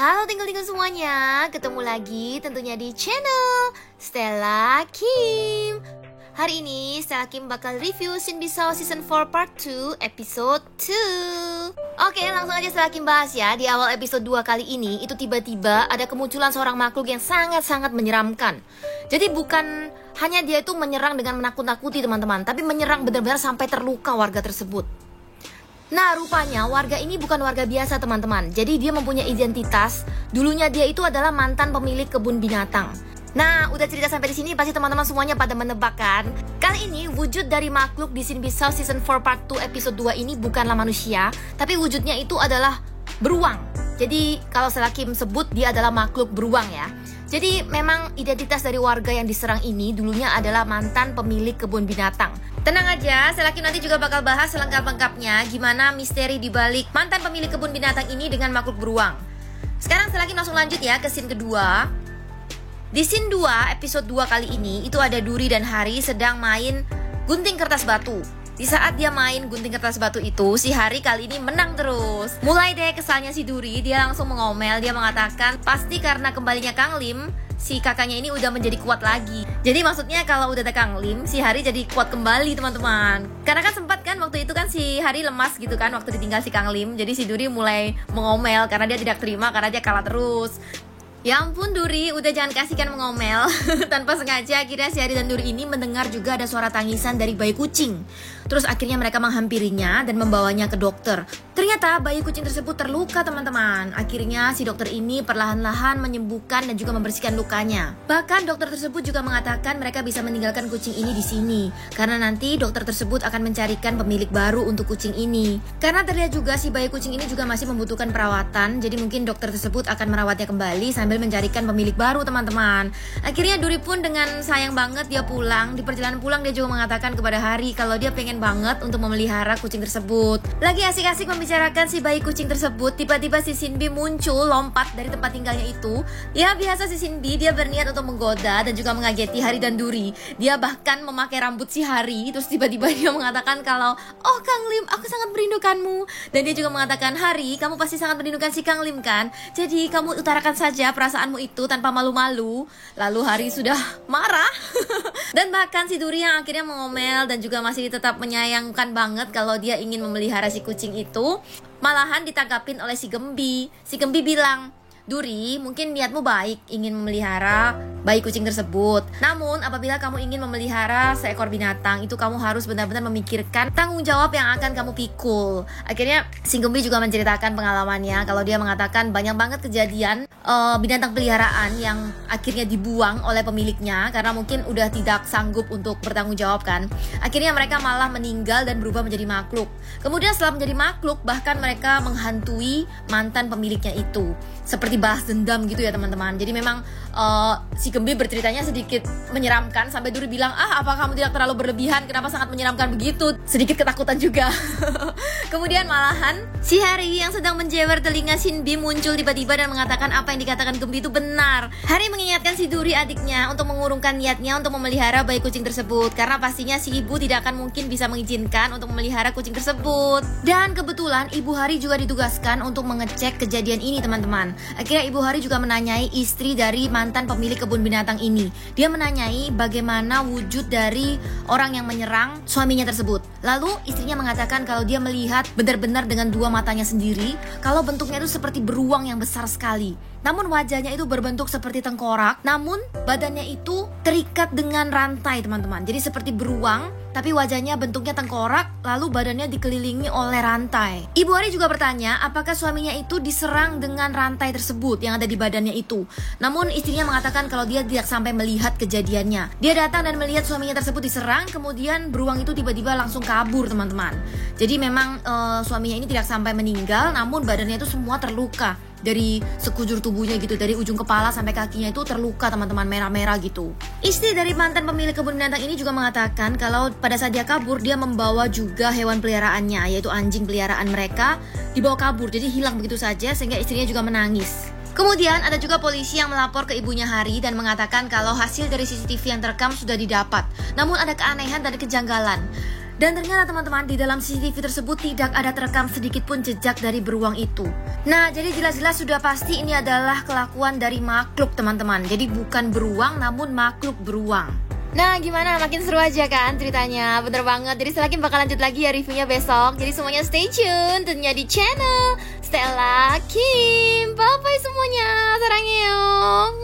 Halo tinggal-tinggal semuanya, ketemu lagi tentunya di channel Stella Kim. Hari ini Stella Kim bakal review Shin Bisao Season 4 Part 2 Episode 2. Oke, langsung aja Stella Kim bahas ya. Di awal episode 2 kali ini, itu tiba-tiba ada kemunculan seorang makhluk yang sangat-sangat menyeramkan. Jadi bukan hanya dia itu menyerang dengan menakut-nakuti teman-teman, tapi menyerang benar-benar sampai terluka warga tersebut. Nah, rupanya warga ini bukan warga biasa teman-teman. Jadi dia mempunyai identitas. Dulunya dia itu adalah mantan pemilik kebun binatang. Nah, udah cerita sampai di sini pasti teman-teman semuanya pada menebak kan? Kali ini wujud dari makhluk di Shin Bisao Season 4 Part 2 Episode 2 ini bukanlah manusia, tapi wujudnya itu adalah beruang. Jadi kalau Stella Kim sebut dia adalah makhluk beruang ya. Jadi memang identitas dari warga yang diserang ini dulunya adalah mantan pemilik kebun binatang. Tenang aja, Stella Kim nanti juga bakal bahas selengkap-lengkapnya gimana misteri dibalik mantan pemilik kebun binatang ini dengan makhluk beruang. Sekarang Stella Kim langsung lanjut ya ke scene kedua. Di scene 2 episode 2 kali ini itu ada Duri dan Hari sedang main gunting kertas batu. Di saat dia main gunting kertas batu itu, si Hari kali ini menang terus. Mulai deh kesalnya si Duri, dia langsung mengomel, dia mengatakan pasti karena kembalinya Kang Lim, si kakaknya ini udah menjadi kuat lagi. Jadi maksudnya kalau udah ada Kang Lim, si Hari jadi kuat kembali teman-teman. Karena kan sempat kan waktu itu kan si Hari lemas gitu kan waktu ditinggal si Kang Lim. Jadi si Duri mulai mengomel karena dia tidak terima karena dia kalah terus. Ya ampun Duri, udah jangan kasihkan mengomel. Tanpa sengaja akhirnya si Hari dan Duri ini mendengar juga ada suara tangisan dari bayi kucing. Terus akhirnya mereka menghampirinya dan membawanya ke dokter. Ternyata bayi kucing tersebut terluka teman-teman. Akhirnya si dokter ini perlahan-lahan menyembuhkan dan juga membersihkan lukanya. Bahkan dokter tersebut juga mengatakan mereka bisa meninggalkan kucing ini di sini karena nanti dokter tersebut akan mencarikan pemilik baru untuk kucing ini. Karena terlihat juga si bayi kucing ini juga masih membutuhkan perawatan, jadi mungkin dokter tersebut akan merawatnya kembali sambil mencarikan pemilik baru teman-teman. Akhirnya Duri pun dengan sayang banget dia pulang. Di perjalanan pulang dia juga mengatakan kepada Hari kalau dia pengen banget untuk memelihara kucing tersebut. Lagi asik-asik membicarakan si bayi kucing tersebut, tiba-tiba si Shinbi muncul lompat dari tempat tinggalnya itu. Ya biasa si Shinbi, dia berniat untuk menggoda dan juga mengageti Hari dan Duri. Dia bahkan memakai rambut si Hari. Terus tiba-tiba dia mengatakan kalau oh Kang Lim, aku sangat merindukanmu. Dan dia juga mengatakan Hari, kamu pasti sangat merindukan si Kang Lim kan? Jadi kamu utarakan saja perasaanmu itu tanpa malu-malu. Lalu Hari sudah marah. Dan bahkan si Duri yang akhirnya mengomel dan juga masih tetap menyayangkan banget kalau dia ingin memelihara si kucing itu, malahan ditanggapin oleh si Gembi. Si Gembi bilang, Duri, mungkin niatmu baik ingin memelihara bayi kucing tersebut. Namun apabila kamu ingin memelihara seekor binatang, itu kamu harus benar-benar memikirkan tanggung jawab yang akan kamu pikul. Akhirnya si Gembi juga menceritakan pengalamannya kalau dia mengatakan banyak banget kejadian binatang peliharaan yang akhirnya dibuang oleh pemiliknya karena mungkin udah tidak sanggup untuk bertanggung jawab kan. Akhirnya mereka malah meninggal dan berubah menjadi makhluk. Kemudian setelah menjadi makhluk, bahkan mereka menghantui mantan pemiliknya itu. Seperti balas dendam gitu ya teman-teman. Jadi memang si Gembi berceritanya sedikit menyeramkan. Sampai Duri bilang, apa kamu tidak terlalu berlebihan? Kenapa sangat menyeramkan begitu? Sedikit ketakutan juga. Kemudian malahan si Hari yang sedang menjewer telinga Shinbi muncul tiba-tiba dan mengatakan apa yang dikatakan Gembi itu benar. Hari mengingatkan si Duri adiknya untuk mengurungkan niatnya untuk memelihara bayi kucing tersebut, karena pastinya si ibu tidak akan mungkin bisa mengizinkan untuk memelihara kucing tersebut. Dan kebetulan ibu Hari juga ditugaskan untuk mengecek kejadian ini teman-teman. Akhirnya ibu Hari juga menanyai istri dari mantan pemilik kebun binatang ini. Dia menanyai bagaimana wujud dari orang yang menyerang suaminya tersebut. Lalu istrinya mengatakan kalau dia melihat benar-benar dengan dua matanya sendiri kalau bentuknya itu seperti beruang yang besar sekali. Namun wajahnya itu berbentuk seperti tengkorak, namun badannya itu terikat dengan rantai teman-teman. Jadi seperti beruang, tapi wajahnya bentuknya tengkorak, lalu badannya dikelilingi oleh rantai. Ibu Hari juga bertanya apakah suaminya itu diserang dengan rantai tersebut yang ada di badannya itu. Namun istrinya mengatakan kalau dia tidak sampai melihat kejadiannya. Dia datang dan melihat suaminya tersebut diserang, kemudian beruang itu tiba-tiba langsung kabur teman-teman. Jadi memang suaminya ini tidak sampai meninggal, namun badannya itu semua terluka. Dari sekujur tubuhnya gitu, dari ujung kepala sampai kakinya itu terluka teman-teman, merah-merah gitu. Istri dari mantan pemilik kebun binatang ini juga mengatakan kalau pada saat dia kabur, dia membawa juga hewan peliharaannya, yaitu anjing peliharaan mereka, dibawa kabur, jadi hilang begitu saja sehingga istrinya juga menangis. Kemudian ada juga polisi yang melapor ke ibunya Hari dan mengatakan kalau hasil dari CCTV yang terekam sudah didapat. Namun ada keanehan dan kejanggalan. Dan ternyata teman-teman, di dalam CCTV tersebut tidak ada terekam sedikit pun jejak dari beruang itu. Nah, jadi jelas-jelas sudah pasti ini adalah kelakuan dari makhluk teman-teman. Jadi bukan beruang namun makhluk beruang. Nah, gimana? Makin seru aja kan ceritanya? Bener banget. Jadi Stella Kim bakal lanjut lagi ya reviewnya besok. Jadi semuanya stay tune tentunya di channel Stella Kim. Bye-bye semuanya. Sarangheyo.